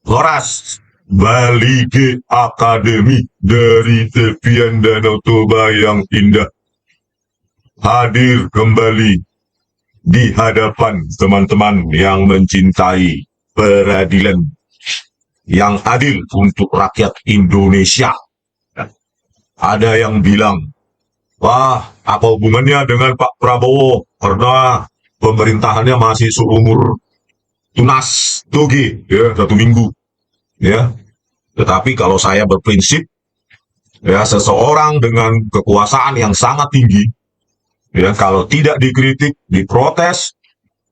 Horas, Bali G Akademi dari tepian Danau Toba yang indah hadir kembali di hadapan teman-teman yang mencintai peradilan yang adil untuk rakyat Indonesia. Ada yang bilang, wah, apa hubungannya dengan Pak Prabowo? Karena pemerintahannya masih seumur tunas toge, ya, 1 minggu. Ya, tetapi kalau saya berprinsip, ya, seseorang dengan kekuasaan yang sangat tinggi, ya, kalau tidak dikritik, diprotes,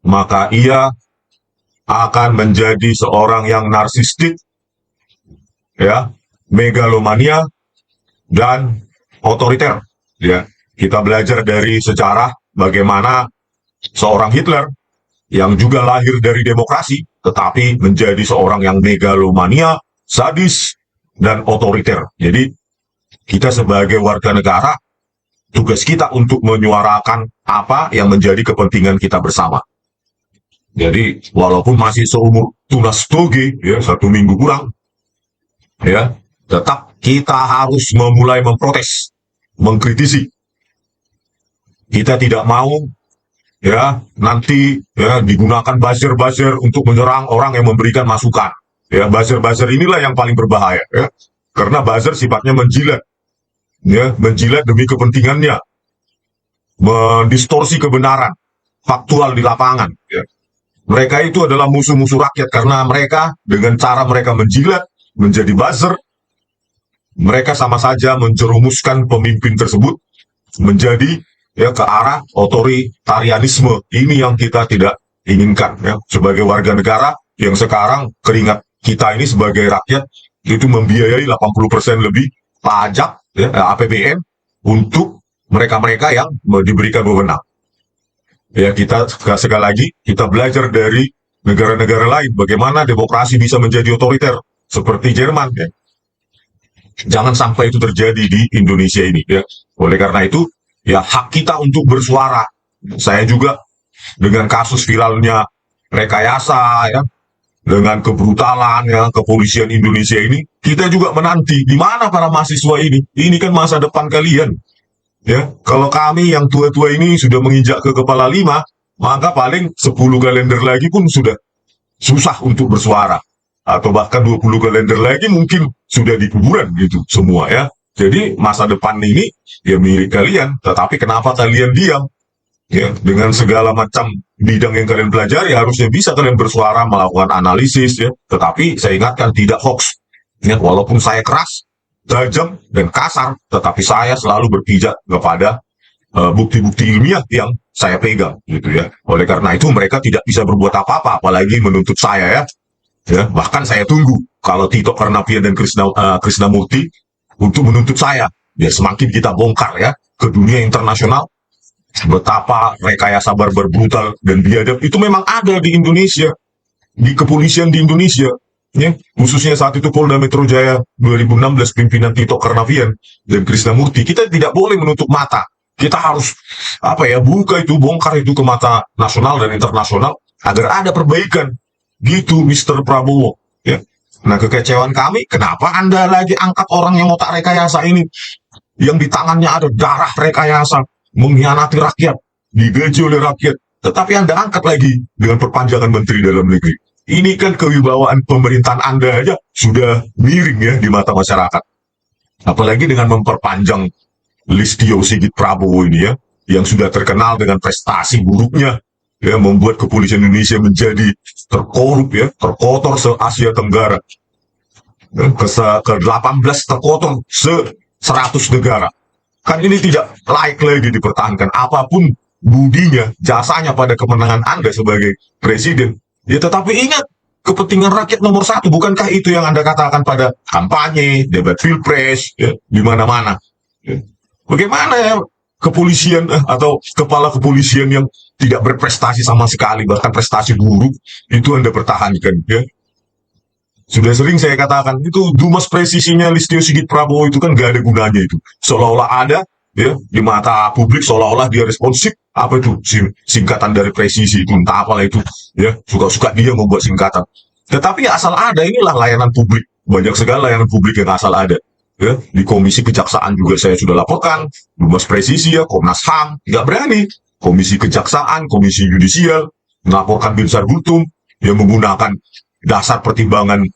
maka ia akan menjadi seorang yang narsistik, ya, megalomania, dan otoriter. Ya, kita belajar dari sejarah bagaimana seorang Hitler yang juga lahir dari demokrasi, tetapi menjadi seorang yang megalomania, sadis, dan otoriter. Jadi, kita sebagai warga negara, tugas kita untuk menyuarakan apa yang menjadi kepentingan kita bersama. Jadi, walaupun masih seumur tunas toge, ya, 1 minggu kurang, ya, tetap kita harus memulai memprotes, mengkritisi. Kita tidak mau, ya, nanti, ya, digunakan buzzer-buzzer untuk menyerang orang yang memberikan masukan. Ya, buzzer-buzzer inilah yang paling berbahaya, ya, karena buzzer sifatnya menjilat, ya, menjilat demi kepentingannya, mendistorsi kebenaran faktual di lapangan. Ya. Mereka itu adalah musuh-musuh rakyat karena mereka dengan cara mereka menjilat menjadi buzzer, mereka sama saja menjerumuskan pemimpin tersebut menjadi, ya, ke arah otoritarianisme. Ini yang kita tidak inginkan, ya, sebagai warga negara yang sekarang keringat kita ini sebagai rakyat itu membiayai 80% lebih pajak, ya, APBN untuk mereka-mereka yang diberikan wewenang. Ya, kita sekali lagi kita belajar dari negara-negara lain bagaimana demokrasi bisa menjadi otoriter seperti Jerman, ya. Jangan sampai itu terjadi di Indonesia ini, ya. Oleh karena itu, ya, hak kita untuk bersuara. Saya juga dengan kasus viralnya rekayasa, ya, dengan kebrutalan, ya, kepolisian Indonesia ini, kita juga menanti di mana para mahasiswa ini. Ini kan masa depan kalian. Ya, kalau kami yang tua-tua ini sudah menginjak ke kepala 5, maka paling 10 kalender lagi pun sudah susah untuk bersuara. Atau bahkan 20 kalender lagi mungkin sudah di kuburan gitu semua, ya. Jadi masa depan ini ya milik kalian, tetapi kenapa kalian diam? Ya, dengan segala macam bidang yang kalian pelajari harusnya bisa kalian bersuara, melakukan analisis, ya. Tetapi saya ingatkan tidak hoax. Ya, walaupun saya keras, tajam, dan kasar, tetapi saya selalu berpijak kepada bukti-bukti ilmiah yang saya pegang, gitu ya. Oleh karena itu mereka tidak bisa berbuat apa-apa, apalagi menuntut saya, ya. Ya, bahkan saya tunggu kalau Tito Karnavian dan Krisnamurti untuk menuntut saya. Ya, semakin kita bongkar, ya, ke dunia internasional betapa rekayasa barbar brutal dan biadab itu memang ada di Indonesia, di kepolisian di Indonesia, ya, khususnya saat itu Polda Metro Jaya 2016 pimpinan Tito Karnavian dan Krisnamurti. Kita tidak boleh menutup mata. Kita harus buka itu, bongkar itu ke mata nasional dan internasional agar ada perbaikan. Gitu, Mr. Prabowo. Ya. Nah, kekecewaan kami, kenapa Anda lagi angkat orang yang otak rekayasa ini? Yang di tangannya ada darah rekayasa, mengkhianati rakyat, digaji oleh rakyat. Tetapi Anda angkat lagi dengan perpanjangan Menteri Dalam Negeri. Ini kan kewibawaan pemerintahan Anda aja sudah miring, ya, di mata masyarakat. Apalagi dengan memperpanjang Listio Sigit Prabowo ini, ya, yang sudah terkenal dengan prestasi buruknya, ya, membuat kepolisian Indonesia menjadi terkorup, ya, terkotor se-Asia Tenggara, ke-18 terkotor se-100 negara. Kan ini tidak layak lagi dipertahankan. Apapun budinya, jasanya pada kemenangan Anda sebagai presiden, ya, tetapi ingat kepentingan rakyat nomor 1. Bukankah itu yang Anda katakan pada kampanye, debat pilpres, ya, di mana-mana, ya. Bagaimana, ya, kepolisian atau kepala kepolisian yang tidak berprestasi sama sekali, bahkan prestasi buruk, itu Anda pertahankan, ya. Sudah sering saya katakan, itu Dumas presisinya Listio Sigit Prabowo itu kan gak ada gunanya itu. Seolah-olah ada, ya, di mata publik, seolah-olah dia responsif. Apa itu? Singkatan dari presisi itu, entah apalah itu, ya. Suka-suka dia membuat singkatan. Tetapi ya asal ada, inilah layanan publik. Banyak sekali layanan publik yang asal ada. Ya, di Komisi Kejaksaan juga saya sudah laporkan, Humas Presisi ya, Komnas HAM, nggak berani. Komisi Kejaksaan, Komisi Yudisial, melaporkan Binsar Gultum, yang menggunakan dasar pertimbangan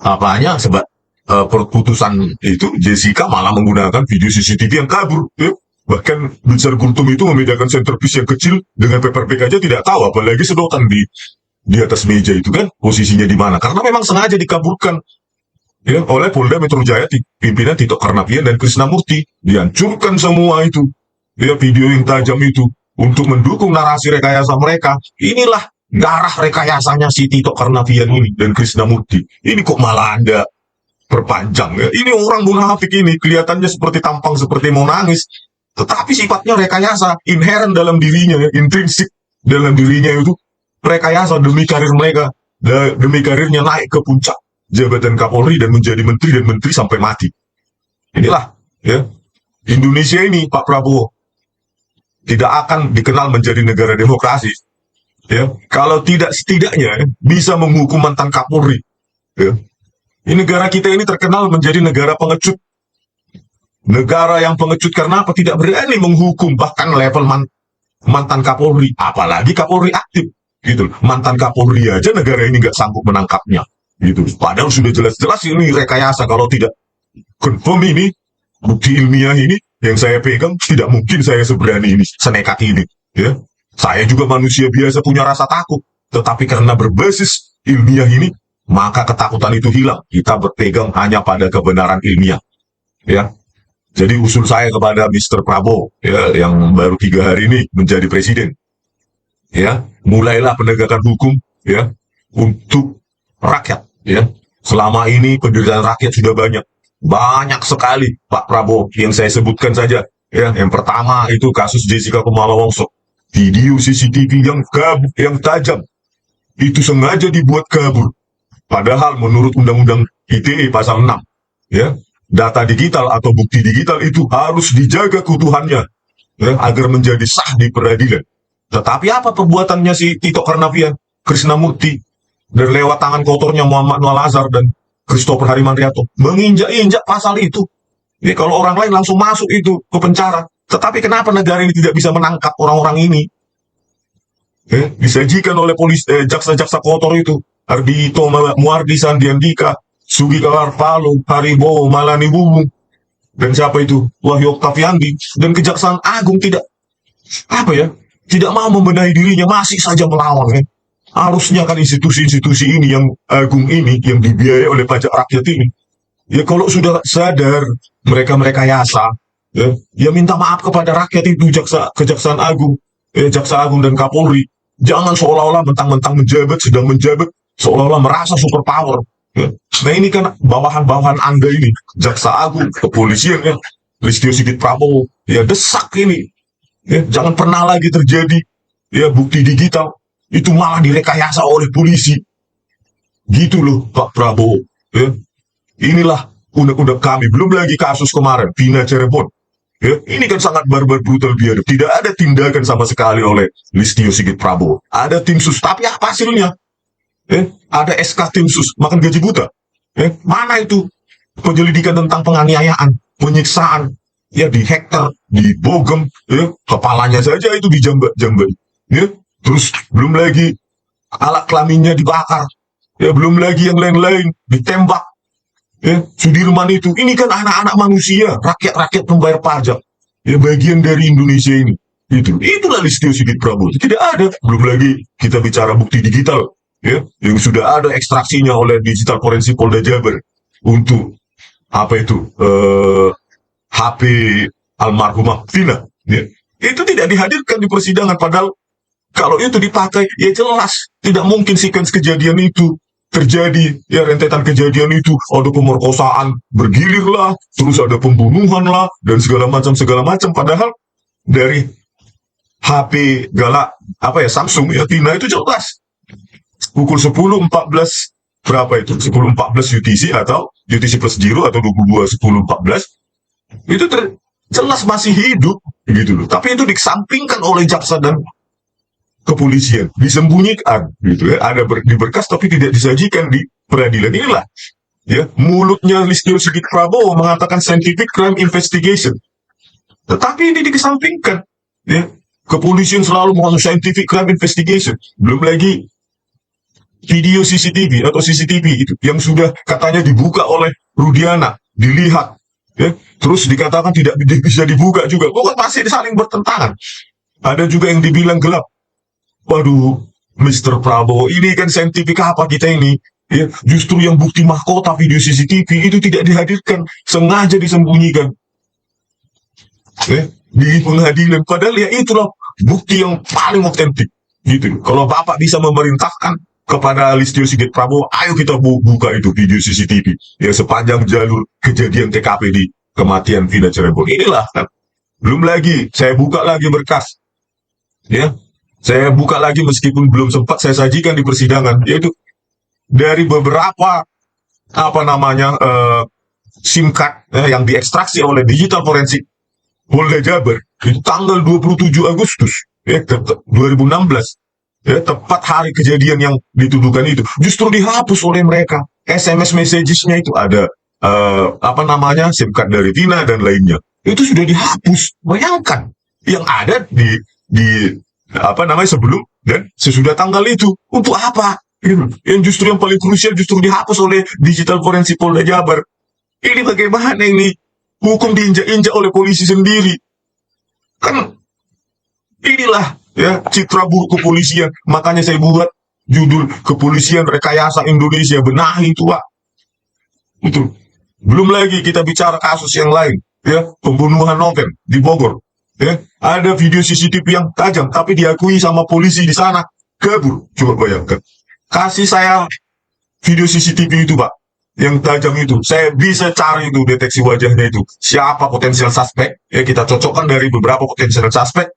apanya, sebab perputusan itu, Jessica malah menggunakan video CCTV yang kabur. Ya. Bahkan Binsar Gultum itu membedakan centerpiece yang kecil dengan paperback aja tidak tahu, apalagi sedotan di atas meja itu kan, posisinya di mana. Karena memang sengaja dikaburkan ya oleh Polda Metro Jaya, pimpinan Tito Karnavian dan Krisnamurti. Dihancurkan semua itu ya, video yang tajam itu untuk mendukung narasi rekayasa mereka. Inilah darah rekayasanya si Tito Karnavian ini dan Krisnamurti. Ini kok malah Anda perpanjang ya. Ini orang munafik ini kelihatannya seperti tampang seperti mau nangis, tetapi sifatnya rekayasa, inherent dalam dirinya ya, intrinsik dalam dirinya itu rekayasa demi karir mereka, demi karirnya naik ke puncak jabatan Kapolri dan menjadi menteri, dan menteri sampai mati. Inilah ya, Indonesia ini, Pak Prabowo, tidak akan dikenal menjadi negara demokrasi ya kalau tidak setidaknya ya, bisa menghukum mantan Kapolri ya. Ini negara kita ini terkenal menjadi negara pengecut, negara yang pengecut. Karena apa? Tidak berani menghukum bahkan level mantan Kapolri, apalagi Kapolri aktif gitu. Mantan Kapolri aja negara ini nggak sanggup menangkapnya gitu. Padahal sudah jelas-jelas ini rekayasa. Kalau tidak confirm ini, bukti ilmiah ini yang saya pegang, tidak mungkin saya seberani ini, senekat ini ya. Saya juga manusia biasa punya rasa takut, tetapi karena berbasis ilmiah ini, maka ketakutan itu hilang. Kita berpegang hanya pada kebenaran ilmiah ya. Jadi usul saya kepada Mr. Prabowo ya, yang baru 3 hari ini menjadi presiden ya, mulailah penegakan hukum ya untuk rakyat ya. Selama ini penderitaan rakyat sudah banyak sekali, Pak Prabowo, yang saya sebutkan saja ya. Yang pertama itu kasus Jessica Kumala Wongso, video CCTV yang tajam itu sengaja dibuat kabur, padahal menurut Undang-Undang ITE pasal 6 ya, data digital atau bukti digital itu harus dijaga keutuhannya ya, agar menjadi sah di peradilan. Tetapi apa perbuatannya si Tito Karnavian, Krisnamurti, dan lewat tangan kotornya Muhammad Noel Azhar dan Christopher Harimandrianto menginjak-injak pasal itu. Ya, kalau orang lain langsung masuk itu ke penjara. Tetapi kenapa negara ini tidak bisa menangkap orang-orang ini? Disajikan oleh jaksa-jaksa kotor itu, Ardhito Muardi Sandiandika, Sugi Kawarpalo, Haribo Malani Bubung, dan siapa itu, Wahyu Oktaviandi, dan Kejaksaan Agung tidak mau membenahi dirinya, masih saja melawan ya. Harusnya kan institusi-institusi ini yang agung ini, yang dibiayai oleh pajak rakyat ini, ya kalau sudah sadar mereka yasa ya minta maaf kepada rakyat itu. Kejaksaan Agung, Jaksa Agung dan Kapolri jangan seolah-olah mentang-mentang sedang menjabat seolah-olah merasa super power ya. Nah ini kan bawahan-bawahan Anda ini, Jaksa Agung, kepolisian ya, Listio Sigit Prabowo ya, desak ini ya, jangan pernah lagi terjadi ya bukti digital itu malah direkayasa oleh polisi gitu loh, Pak Prabowo ya. Inilah undang-undang kami. Belum lagi kasus kemarin Vina Cirebon ya, ini kan sangat barbar, brutal, biadab. Tidak ada tindakan sama sekali oleh Listio Sigit Prabowo. Ada tim sus, tapi apa hasilnya ya? Ada SK tim sus makan gaji buta ya. Mana itu penyelidikan tentang penganiayaan, penyiksaan ya, di hektar, di Bogem ya, kepalanya saja itu dijambat-jambat ya. Terus belum lagi alat kelaminnya dibakar ya, belum lagi yang lain-lain ditembak ya. Sudirman itu, ini kan anak-anak manusia, rakyat pembayar pajak ya, bagian dari Indonesia ini. Itulah Listio Sigit Prabowo. Tidak ada. Belum lagi kita bicara bukti digital ya, yang sudah ada ekstraksinya oleh Digital Forensik Polda Jabar untuk HP almarhumah Vina ya. Itu tidak dihadirkan di persidangan, padahal kalau itu dipakai, ya jelas tidak mungkin sequence kejadian itu terjadi ya, rentetan kejadian itu ada pemerkosaan bergilir lah, terus ada pembunuhan lah, dan segala macam. Padahal dari HP Samsung ya Tina itu jelas pukul 10.14 berapa itu, 10.14 UTC atau UTC plus 0 atau 22.10.14 itu jelas masih hidup gitu loh. Tapi itu dikesampingkan oleh jaksa dan kepolisian, disembunyikan, gitu ya. Ada di berkas tapi tidak disajikan di peradilan. Inilah ya mulutnya Listio Sigit Prabowo mengatakan scientific crime investigation, tetapi ini dikesampingkan. Ya, kepolisian selalu mengatakan scientific crime investigation. Belum lagi video CCTV atau CCTV itu yang sudah katanya dibuka oleh Rudiana, dilihat, ya, terus dikatakan tidak bisa dibuka juga. Kok masih saling bertentangan? Ada juga yang dibilang gelap. Waduh, Mr. Prabowo, ini kan scientific apa kita ini? Ya, justru yang bukti mahkota video CCTV itu tidak dihadirkan, sengaja disembunyikan. Ya, di pengadilan. Padahal ya itulah bukti yang paling otentik. Gitu. Kalau Bapak bisa memerintahkan kepada Listio Sigit Prabowo, ayo kita buka itu video CCTV. Ya, sepanjang jalur kejadian TKP di kematian Vina Cirebon. Inilah kan. Belum lagi, saya buka lagi berkas. Ya, saya buka lagi meskipun belum sempat saya sajikan di persidangan, yaitu dari beberapa SIM card yang diekstraksi oleh digital forensik Polda Jabar itu tanggal 27 Agustus ya 2016, ya, tepat hari kejadian yang dituduhkan itu, justru dihapus oleh mereka. SMS messages-nya itu ada SIM card dari Vina dan lainnya. Itu sudah dihapus. Bayangkan yang ada di sebelum dan sesudah tanggal itu untuk apa? Yang justru yang paling krusial justru dihapus oleh digital forensik Polda Jabar. Ini bagaimana ini? Hukum diinjak-injak oleh polisi sendiri. Kan inilah ya citra buruk kepolisian. Makanya saya buat judul Kepolisian Rekayasa Indonesia, benahi itu, Pak. Itu. Belum lagi kita bicara kasus yang lain, ya, pembunuhan novel di Bogor. Ya, ada video CCTV yang tajam, tapi diakui sama polisi di sana kabur. Coba bayangkan. Kasih saya video CCTV itu, Pak, yang tajam itu. Saya bisa cari itu deteksi wajahnya itu. Siapa potensial suspek? Ya, kita cocokkan dari beberapa potensial suspek.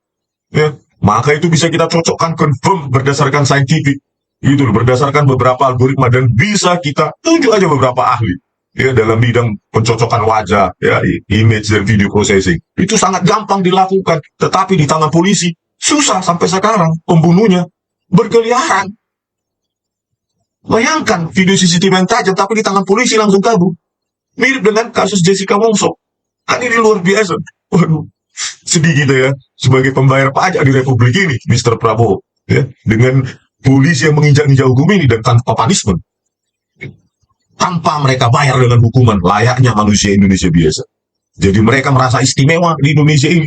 Ya, maka itu bisa kita cocokkan confirm berdasarkan saintifik. Itu berdasarkan beberapa algoritma dan bisa kita tunjuk aja beberapa ahli. Ya, dalam bidang pencocokan wajah, ya, image dan video processing. Itu sangat gampang dilakukan, tetapi di tangan polisi susah sampai sekarang. Pembunuhnya berkeliaran. Bayangkan video CCTV yang tajam, tapi di tangan polisi langsung kabur. Mirip dengan kasus Jessica Wongso. Kan ini luar biasa. Waduh, sedih kita ya sebagai pembayar pajak di Republik ini, Mr. Prabowo. Ya, dengan polisi yang menginjak-injak hukum ini dan tanpa punishment. Tanpa mereka bayar dengan hukuman layaknya manusia Indonesia biasa. Jadi mereka merasa istimewa di Indonesia ini.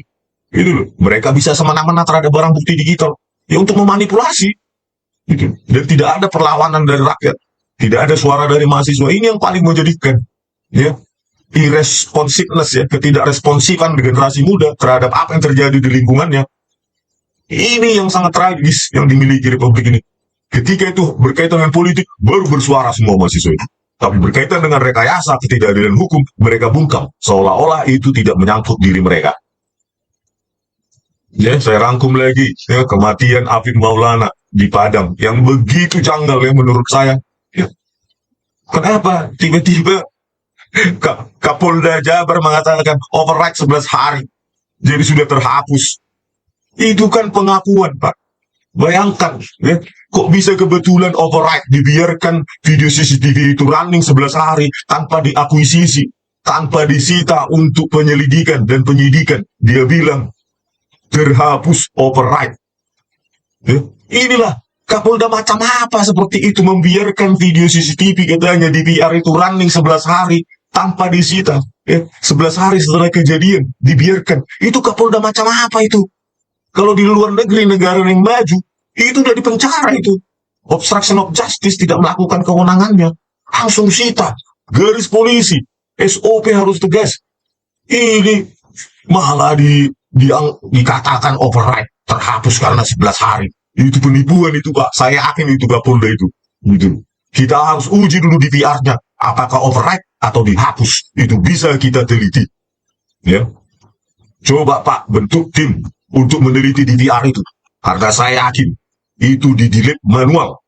Itu loh, mereka bisa semena-mena terhadap barang bukti digital ya untuk memanipulasi. Gitu. Dan tidak ada perlawanan dari rakyat, tidak ada suara dari mahasiswa. Ini yang paling menjadikan ya irresponsiveness, ya, ketidakresponsifan generasi muda terhadap apa yang terjadi di lingkungannya. Ini yang sangat tragis yang dimiliki Republik ini. Ketika itu berkaitan dengan politik, baru bersuara semua mahasiswa itu. Tapi berkaitan dengan rekayasa ketidakadilan hukum, mereka bungkam, seolah-olah itu tidak menyangkut diri mereka. Ya, saya rangkum lagi ya, kematian Afif Maulana di Padang yang begitu janggal ya menurut saya. Ya. Kenapa tiba-tiba Kapolda Jabar mengatakan override 11 hari, jadi sudah terhapus. Itu kan pengakuan, Pak. Bayangkan, ya, kok bisa kebetulan override, dibiarkan video CCTV itu running 11 hari tanpa diakuisisi, tanpa disita untuk penyelidikan dan penyidikan. Dia bilang terhapus override. Ya, inilah Kapolda macam apa seperti itu membiarkan video CCTV katanya DVR itu running 11 hari tanpa disita. Ya, 11 hari setelah kejadian dibiarkan. Itu Kapolda macam apa itu? Kalau di luar negeri, negara yang maju, itu udah dipenjara itu. Obstruction of justice, tidak melakukan kewenangannya. Langsung sita. Garis polisi. SOP harus tegas. Ini malah dikatakan override. Terhapus karena 11 hari. Itu penipuan itu, Pak. Saya yakin itu Kapolda itu. Gitu. Kita harus uji dulu di VR-nya. Apakah override atau dihapus. Itu bisa kita teliti. Ya. Coba, Pak, bentuk tim untuk meneliti DVR itu. Karena saya yakin itu di-delete manual.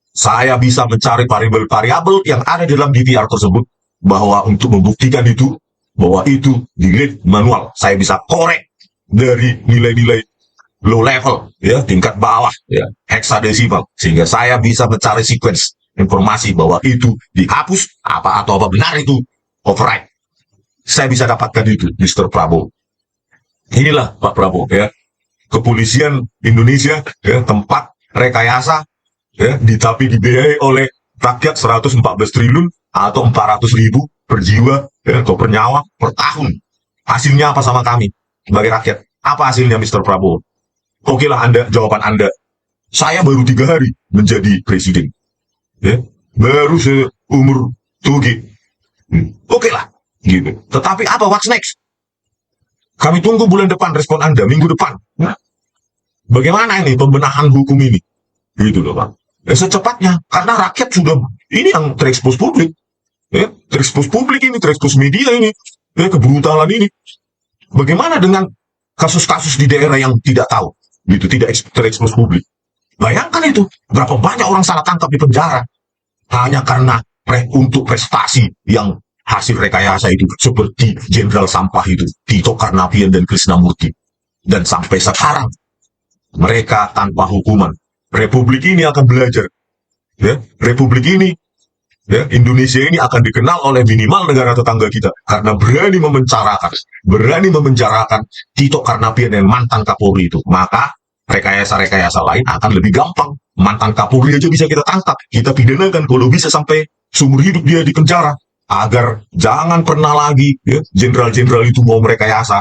Saya bisa mencari variabel-variabel yang ada dalam DVR tersebut bahwa untuk membuktikan itu bahwa itu delete manual. Saya bisa korek dari nilai-nilai low level, ya, tingkat bawah, ya, hexadecimal, sehingga saya bisa mencari sequence informasi bahwa itu dihapus atau apa benar itu override. Saya bisa dapatkan itu, Mr. Prabowo. Inilah Pak Prabowo, ya, kepolisian Indonesia, ya, tempat rekayasa, ya, tapi dibiayai oleh rakyat 114 triliun atau 400 ribu per jiwa, ya, atau per nyawa per tahun. Hasilnya apa sama kami sebagai rakyat? Apa hasilnya, Mr. Prabowo? Oke lah Anda, jawaban Anda. Saya baru 3 hari menjadi presiden, ya, baru seumur tugi. Oke lah, gitu. Tetapi apa what's next? Kami tunggu bulan depan respon Anda, minggu depan. Nah, bagaimana ini pembenahan hukum ini? Gitu loh Pak. Secepatnya, karena rakyat sudah, ini yang terekspos publik. Ya, terekspos publik ini, terekspos media ini, ya, kebrutalan ini. Bagaimana dengan kasus-kasus di daerah yang tidak tahu? Gitu, tidak terekspos publik. Bayangkan itu, berapa banyak orang salah tangkap di penjara hanya karena untuk prestasi yang hasil rekayasa itu, seperti Jenderal Sampah itu, Tito Karnavian dan Krisnamurti. Dan sampai sekarang mereka tanpa hukuman. Republik ini akan belajar, ya, Republik ini, ya, Indonesia ini akan dikenal oleh minimal negara tetangga kita karena berani memenjarakan Tito Karnavian dan mantan Kapolri itu. Maka rekayasa-rekayasa lain akan lebih gampang. Mantan Kapolri aja bisa kita tangkap, kita pidanakan, kalau bisa sampai seumur hidup dia di penjara, agar jangan pernah lagi, ya, jenderal-jenderal itu mau merekayasa,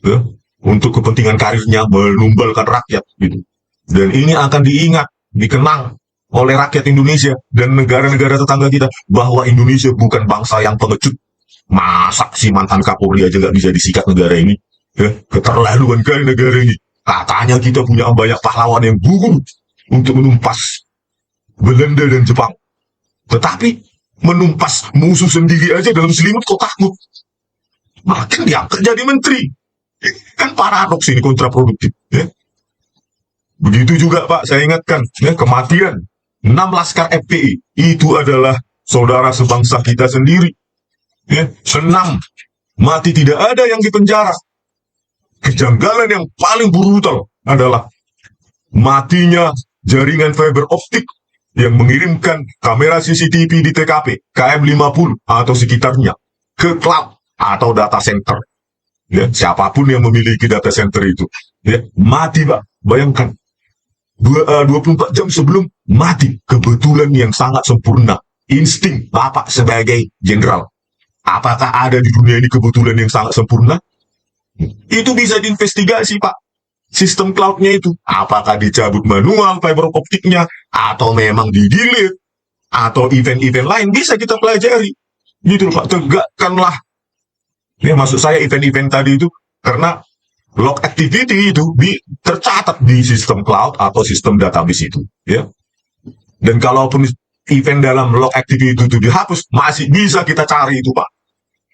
ya, untuk kepentingan karirnya, menumbalkan rakyat, gitu. Dan ini akan diingat, dikenang oleh rakyat Indonesia dan negara-negara tetangga kita bahwa Indonesia bukan bangsa yang pengecut. Masa si mantan Kapolri aja nggak bisa disikat negara ini? Ya, keterlaluan kali negara ini. Katanya kita punya banyak pahlawan yang gugur untuk menumpas Belanda dan Jepang. Tetapi menumpas musuh sendiri aja dalam selimut kok takut. Makin diangkat jadi menteri. Kan paradoks ini, kontraproduktif. Ya. Begitu juga Pak, saya ingatkan, ya, kematian 6 laskar FPI itu adalah saudara sebangsa kita sendiri. Ya, 6 mati, tidak ada yang dipenjara. Kejanggalan yang paling brutal adalah matinya jaringan fiber optik yang mengirimkan kamera CCTV di TKP KM50 atau sekitarnya ke cloud atau data center. Ya, siapapun yang memiliki data center itu, ya, mati Pak. Bayangkan 24 jam sebelum mati. Kebetulan yang sangat sempurna. Insting Bapak sebagai jenderal. Apakah ada di dunia ini kebetulan yang sangat sempurna? Itu bisa diinvestigasi Pak. Sistem cloudnya itu, apakah dicabut manual fiber optiknya, atau memang di-delete, atau event-event lain, bisa kita pelajari. Gitu Pak, tegakkanlah. Ya, maksud saya event-event tadi itu, karena log activity itu tercatat di sistem cloud atau sistem database itu. Ya. Dan kalaupun event dalam log activity itu dihapus, masih bisa kita cari itu Pak.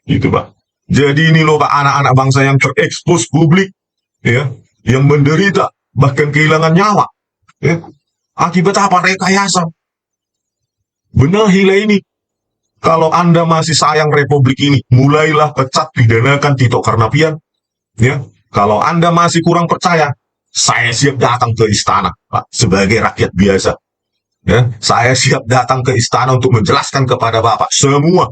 Gitu Pak. Jadi ini loh Pak, anak-anak bangsa yang terekspos publik, ya, yang menderita, bahkan kehilangan nyawa, ya, akibat apa? Rekayasa. Benahilah ini. Kalau Anda masih sayang Republik ini, mulailah pecat, pidanakan Tito Karnavian. Ya, kalau Anda masih kurang percaya, saya siap datang ke istana, Pak, sebagai rakyat biasa. Ya, saya siap datang ke istana untuk menjelaskan kepada Bapak semua.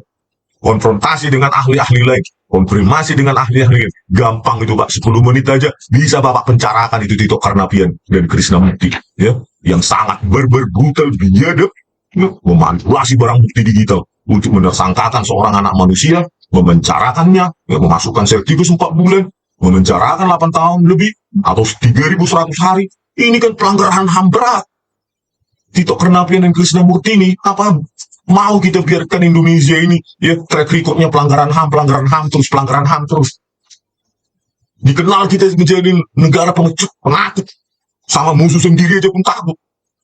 Konfrontasi dengan ahli-ahli lain, konfirmasi dengan ahli-ahli lain. Gampang itu Pak, 10 menit aja bisa Bapak pencarakan itu Tito Karnavian dan Krisnamurti, ya, yang sangat brutal, biadab, ya, memanipulasi barang bukti digital untuk menersangkakan seorang anak manusia, memencarakannya, ya, memasukkan sertifikat 4 bulan, memenjarakan 8 tahun lebih, atau 3.100 hari. Ini kan pelanggaran HAM berat. Tito Karnavian dan Krisnamurti ini, apa mau kita biarkan Indonesia ini, ya, track recordnya pelanggaran HAM terus. Dikenal kita menjadi negara pengecut, penakut. Sama musuh sendiri aja pun takut.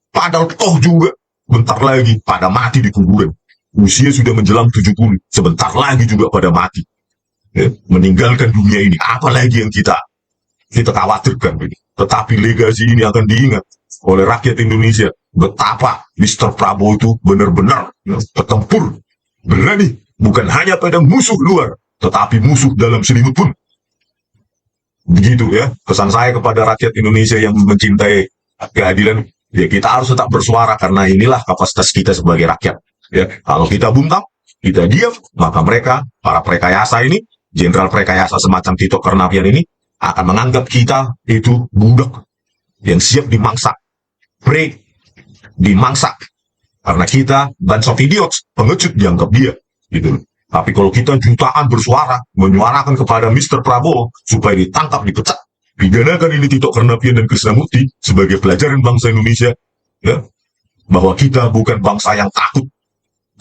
Padahal toh juga, bentar lagi pada mati di kuburan. Usia sudah menjelang 70, sebentar lagi juga pada mati. Ya, meninggalkan dunia ini, apalagi yang kita khawatirkan. Tetapi legasi ini akan diingat oleh rakyat Indonesia. Betapa Mr. Prabowo itu benar-benar, ya, petempur, berani, bukan hanya pada musuh luar, tetapi musuh dalam selimut pun. Begitu ya, pesan saya kepada rakyat Indonesia yang mencintai keadilan, ya kita harus tetap bersuara karena inilah kapasitas kita sebagai rakyat. Ya, kalau kita bungkam, kita diam, maka mereka, para prekayasa ini, jenderal prekayasa semacam Tito Karnavian ini, akan menganggap kita itu budak yang siap dimangsa, dimangsa. Karena kita bunch of idiots, pengecut dianggap dia. Gitu. Tapi kalau kita jutaan bersuara, menyuarakan kepada Mr. Prabowo supaya ditangkap, dipecat, pidanakan ini Tito Karnavian dan Krisnamurti sebagai pelajaran bangsa Indonesia, ya, bahwa kita bukan bangsa yang takut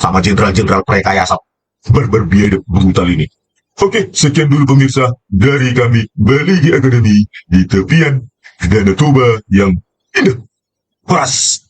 sama jenderal-jenderal prekayasa berbiadab brutal ini. Oke, sekian dulu pemirsa dari kami Baligi Academy di tepian Danau Toba yang indah. Horas.